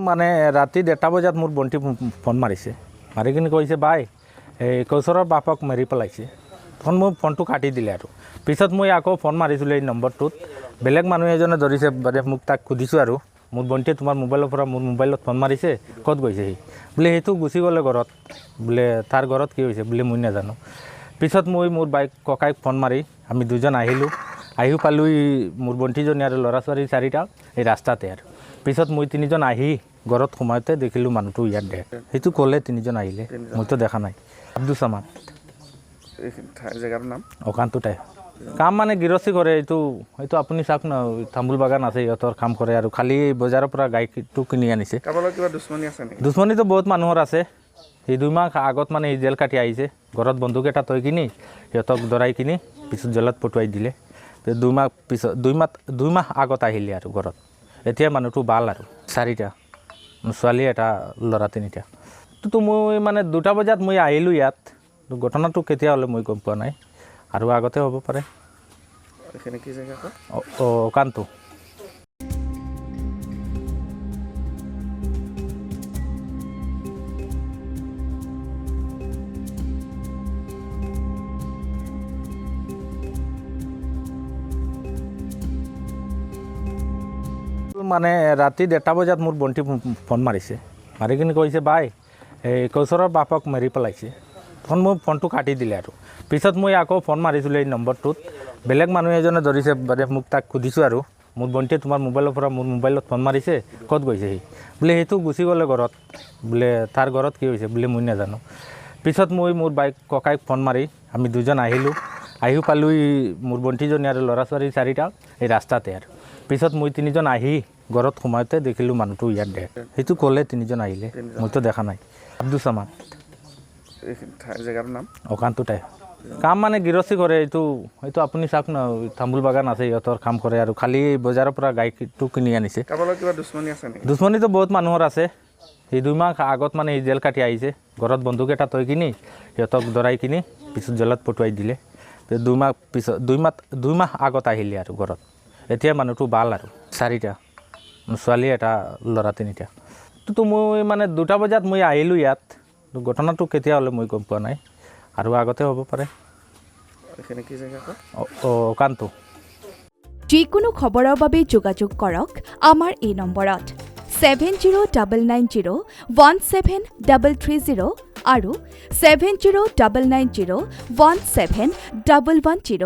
মানে ৰাতি 1:30 বজাত মোৰ বন্তি ফোন মাৰিছে, মাৰি কিনে কৈছে বাই এই কৌশৰৰ বাপক মাৰি পেলাইছে। মোৰ ফোনটো কাটি দিলে আৰু পিছত মই আকৌ ফোন মাৰিছিলোঁ এই নম্বৰটোত, বেলেগ মানুহ এজনে ধৰিছে, মোক তাক সুধিছোঁ আৰু মোৰ বন্তিয়ে তোমাৰ মোবাইলৰ পৰা মোৰ মোবাইলত ফোন মাৰিছে, ক'ত গৈছে সি বোলে সেইটো গুচি গ'লে ঘৰত, বোলে তাৰ ঘৰত কি হৈছে বোলে মই নাজানো। পিছত মই মোৰ ককাইক ফোন মাৰি আমি দুজন আহিলোঁ, পালোঁ মোৰ বন্তিজনী আৰু ল'ৰা ছোৱালী 4টা এই ৰাস্তাতে। আৰু পিছত মই 3জন আহি ঘৰত সোমাওঁতে দেখিলোঁ মানুহটো ইয়াত ডেড। সেইটো ক'লে 3জন আহিলে, মইতো দেখা নাই। আব্দুল চামাদ জেগাৰ নাম অকান্তটাই কাম মানে গৃহস্থী কৰে। এইটো আপুনি চাওক ন, তামোল বাগান আছে, সিহঁতৰ কাম কৰে আৰু খালি বজাৰৰ পৰা গাইটো কিনি আনিছে। কিবা দুশ্মনী আছে নেকি? দুশ্মনীটো বহুত মানুহৰ আছে। সেই 2 মাহ আগত মানে জেল কাটি আহিছে, ঘৰত বন্দুক এটা থৈ কিনি সিহঁতক দৰাই কিনি পিছত জেলত পঠুৱাই দিলে। 2 মাহ পিছত 2 মাহ আগত আহিলে আৰু ঘৰত। এতিয়া মানুহটো ভাল আৰু 4টা ছোৱালী, এটা ল'ৰা 3টা। তো মই মানে 2টা বজাত মই আহিলোঁ ইয়াত। ঘটনাটো কেতিয়া হ'লে মই গম পোৱা নাই, আৰু আগতে হ'ব পাৰে। এখানে কি জায়গা কয়? অকান্ত। মানে ৰাতি 1:30 বজাত মোৰ বন্তি ফোন মাৰিছে, মাৰি কিনে কৈছে বাই এই কৌশৰৰ বাপক মাৰি পেলাইছে। মোৰ ফোনটো কাটি দিলে আৰু পিছত মই আকৌ ফোন মাৰিছিলোঁ এই নম্বৰটোত, বেলেগ মানুহ এজনে ধৰিছে, মোক তাক সুধিছোঁ আৰু মোৰ বন্তিয়ে তোমাৰ মোবাইলৰ পৰা মোৰ মোবাইলত ফোন মাৰিছে, ক'ত গৈছে সি বোলে সেইটো গুচি গ'লে ঘৰত, বোলে তাৰ ঘৰত কি হৈছে বোলে মই নাজানো। পিছত মই মোৰ ককাইক ফোন মাৰি আমি দুজন আহিলোঁ, পালোঁ মোৰ বন্তিজনী আৰু ল'ৰা ছোৱালী 4টা এই ৰাস্তাতে। আৰু পিছত মই 3জন আহি ঘৰত সোমাওঁতে দেখিলোঁ মানুহটো ইয়াত ডেড। সেইটো ক'লে 3জন আহিলে, মইতো দেখা নাই। আব্দুল চামাদ জেগাৰ নাম অকান্তটাই কাম মানে গৃহস্থী কৰে। এইটো আপুনি চাওক ন, তামোল বাগান আছে, সিহঁতৰ কাম কৰে আৰু খালি বজাৰৰ পৰা গাইটো কিনি আনিছে। কিবা দুশ্মনী আছে নেকি? দুশ্মনীটো বহুত মানুহৰ আছে। সেই 2 মাহ আগত মানে জেল কাটি আহিছে, ঘৰত বন্দুক এটা থৈ কিনি সিহঁতক দৰাই কিনি পিছত জেলত পঠুৱাই দিলে। 2 মাহ পিছত 2 মাহ আগত আহিলে আৰু ঘৰত। এতিয়া মানুহটো ভাল আৰু 4টা ছোৱালী, এটা ল'ৰা 3টা। তো মই মানে 2টা বজাত মই আহিলোঁ ইয়াত। ঘটনাটো কেতিয়া হ'লে মই গম পোৱা নাই, আৰু আগতে হ'ব পাৰে। এখানে কি জায়গা কয়? অকান্ত। যিকোনো খবৰৰ বাবে যোগাযোগ কৰক আমাৰ এই নম্বৰত 7099017330 আৰু 7099017110।